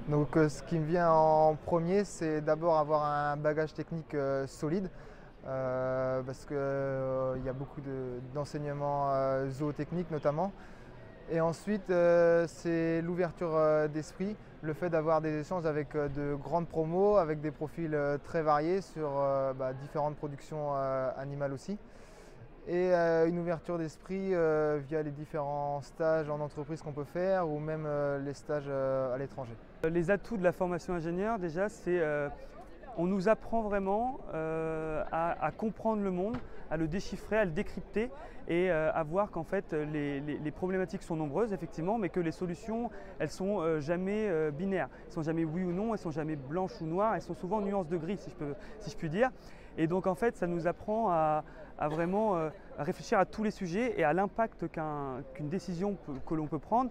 Donc ce qui me vient en premier, c'est d'abord avoir un bagage technique solide, parce qu'il y a beaucoup d'enseignements zootechniques notamment. Et ensuite, c'est l'ouverture d'esprit, le fait d'avoir des échanges avec de grandes promos, avec des profils très variés sur différentes productions animales aussi. Et une ouverture d'esprit via les différents stages en entreprise qu'on peut faire ou même les stages à l'étranger. Les atouts de la formation ingénieur, déjà, c'est on nous apprend vraiment à comprendre le monde, à le déchiffrer, à le décrypter et à voir qu'en fait les problématiques sont nombreuses effectivement, mais que les solutions elles sont jamais binaires, elles sont jamais oui ou non, elles sont jamais blanches ou noires, elles sont souvent nuances de gris si je puis dire. Et donc en fait ça nous apprend à vraiment à réfléchir à tous les sujets et à l'impact qu'une décision que l'on peut prendre,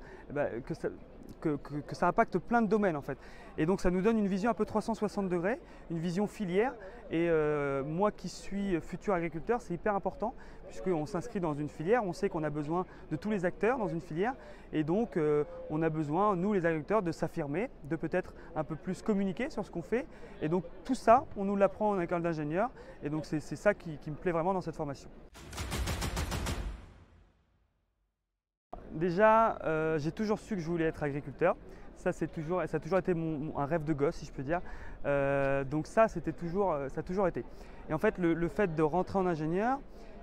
que ça impacte plein de domaines en fait. Et donc ça nous donne une vision un peu 360 degrés, une vision filière. Et moi qui suis futur agriculteur, c'est hyper important puisqu'on s'inscrit dans une filière, on sait qu'on a besoin de tous les acteurs dans une filière. Et donc on a besoin, nous les agriculteurs, de s'affirmer, de peut-être un peu plus communiquer sur ce qu'on fait. Et donc tout ça, on nous l'apprend en école d'ingénieur. Et donc c'est ça qui me plaît vraiment dans cette formation. Déjà, j'ai toujours su que je voulais être agriculteur. Ça a toujours été un rêve de gosse, si je peux dire. Donc ça a toujours été. Et en fait, le fait de rentrer en ingénieur,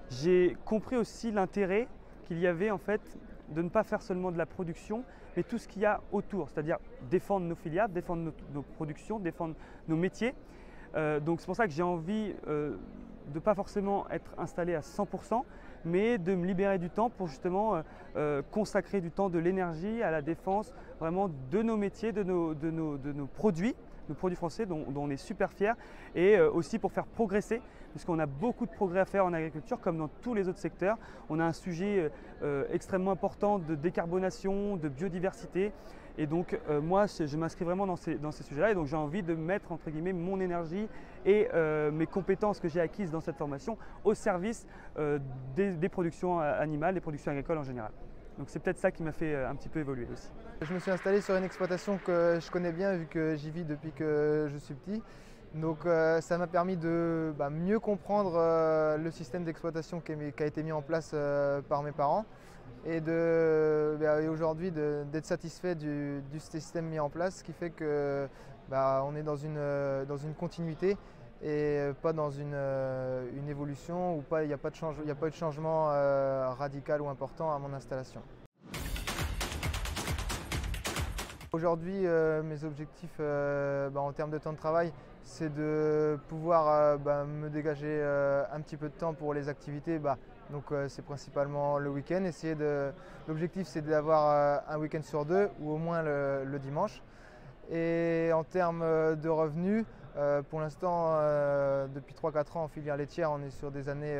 j'ai compris aussi l'intérêt qu'il y avait en fait de ne pas faire seulement de la production, mais tout ce qu'il y a autour, c'est-à-dire défendre nos filiales, défendre nos productions, défendre nos métiers. Donc c'est pour ça que j'ai envie de ne pas forcément être installé à 100%, mais de me libérer du temps pour justement consacrer du temps, de l'énergie à la défense vraiment de nos métiers, de nos produits français dont on est super fiers, et aussi pour faire progresser, puisqu'on a beaucoup de progrès à faire en agriculture comme dans tous les autres secteurs. On a un sujet extrêmement important de décarbonation, de biodiversité. Et donc moi, je m'inscris vraiment dans ces sujets-là, et donc j'ai envie de mettre entre guillemets mon énergie et mes compétences que j'ai acquises dans cette formation au service des productions animales, des productions agricoles en général. Donc c'est peut-être ça qui m'a fait un petit peu évoluer aussi. Je me suis installé sur une exploitation que je connais bien vu que j'y vis depuis que je suis petit. Donc ça m'a permis de mieux comprendre le système d'exploitation qui a été mis en place par mes parents et aujourd'hui d'être satisfait du système mis en place, ce qui fait que on est dans une continuité et pas dans une évolution où il n'y a pas de changement radical ou important à mon installation. Aujourd'hui, mes objectifs en termes de temps de travail, c'est de pouvoir me dégager un petit peu de temps pour les activités. C'est principalement le week-end. L'objectif, c'est d'avoir un week-end sur deux ou au moins le dimanche. Et en termes de revenus, pour l'instant, depuis 3-4 ans en filière laitière, on est sur des années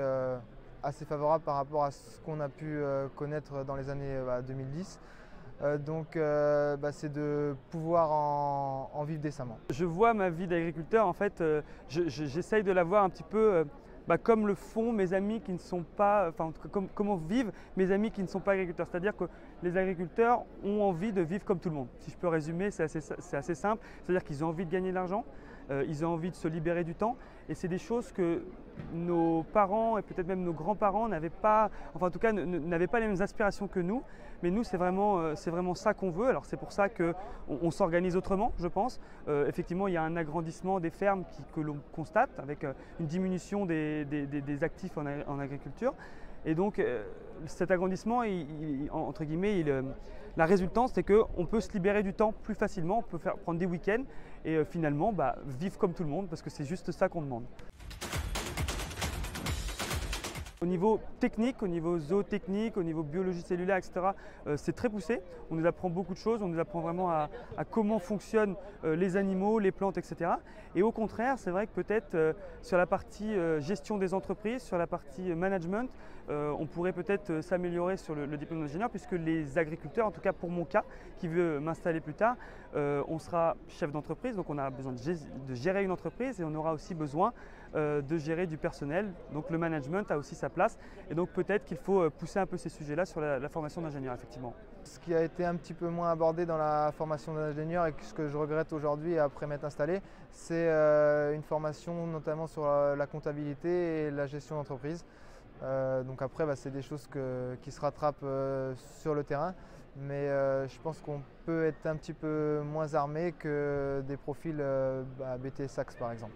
assez favorables par rapport à ce qu'on a pu connaître dans les années 2010. C'est de pouvoir en vivre décemment. Je vois ma vie d'agriculteur, en fait, j'essaye de la voir un petit peu comme le font mes amis qui ne sont pas, enfin comment vivent mes amis qui ne sont pas agriculteurs. C'est-à-dire que les agriculteurs ont envie de vivre comme tout le monde. Si je peux résumer, c'est assez simple. C'est-à-dire qu'ils ont envie de gagner de l'argent, ils ont envie de se libérer du temps, et c'est des choses que nos parents et peut-être même nos grands-parents n'avaient pas, enfin en tout cas n'avaient pas les mêmes aspirations que nous. Mais nous, c'est vraiment ça qu'on veut. Alors c'est pour ça qu'on s'organise autrement, je pense. Effectivement, il y a un agrandissement des fermes que l'on constate avec une diminution des actifs en agriculture. Et donc cet agrandissement, entre guillemets, la résultante, c'est qu'on peut se libérer du temps plus facilement, on peut prendre des week-ends et finalement vivre comme tout le monde, parce que c'est juste ça qu'on demande. Au niveau technique, au niveau zootechnique, au niveau biologie cellulaire, etc., c'est très poussé. On nous apprend beaucoup de choses, on nous apprend vraiment à comment fonctionnent les animaux, les plantes, etc. Et au contraire, c'est vrai que peut-être sur la partie gestion des entreprises, sur la partie management, on pourrait peut-être s'améliorer sur le diplôme d'ingénieur, puisque les agriculteurs, en tout cas pour mon cas, qui veut m'installer plus tard, on sera chef d'entreprise, donc on a besoin de gérer une entreprise, et on aura aussi besoin de gérer du personnel. Donc le management a aussi sa place et donc peut-être qu'il faut pousser un peu ces sujets-là sur la formation d'ingénieur, effectivement. Ce qui a été un petit peu moins abordé dans la formation d'ingénieur et ce que je regrette aujourd'hui après m'être installé, c'est une formation notamment sur la comptabilité et la gestion d'entreprise. Donc après, c'est des choses qui se rattrapent sur le terrain, mais je pense qu'on peut être un petit peu moins armé que des profils BTS Sax par exemple.